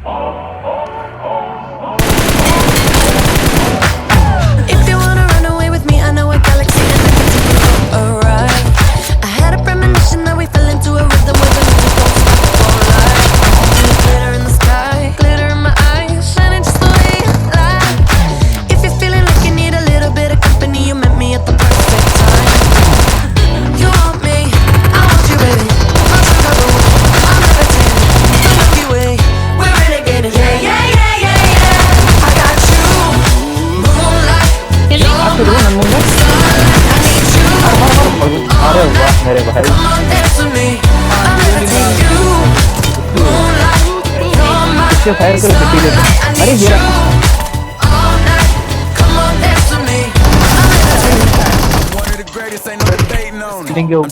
If you wanna run away with me, I know a galaxy and I can take you for a ride. I had a premonition that we fell into a rhythm where the music don't stop for life. Glitter in the sky, glitter in my eyes, shining just the way you like. If you're feeling like you need a little bit of company, you met me at the perfect time. You want me, I want you, baby. I'm levitating, the Milky Way. We're renegading, yeah, yeah, yeah, yeah, yeah. I got you, moonlight. आके दो ना मुझे अरे वाह मेरे भाई इससे fire करो पिट्टी लेते अरे गिरा थैंक यू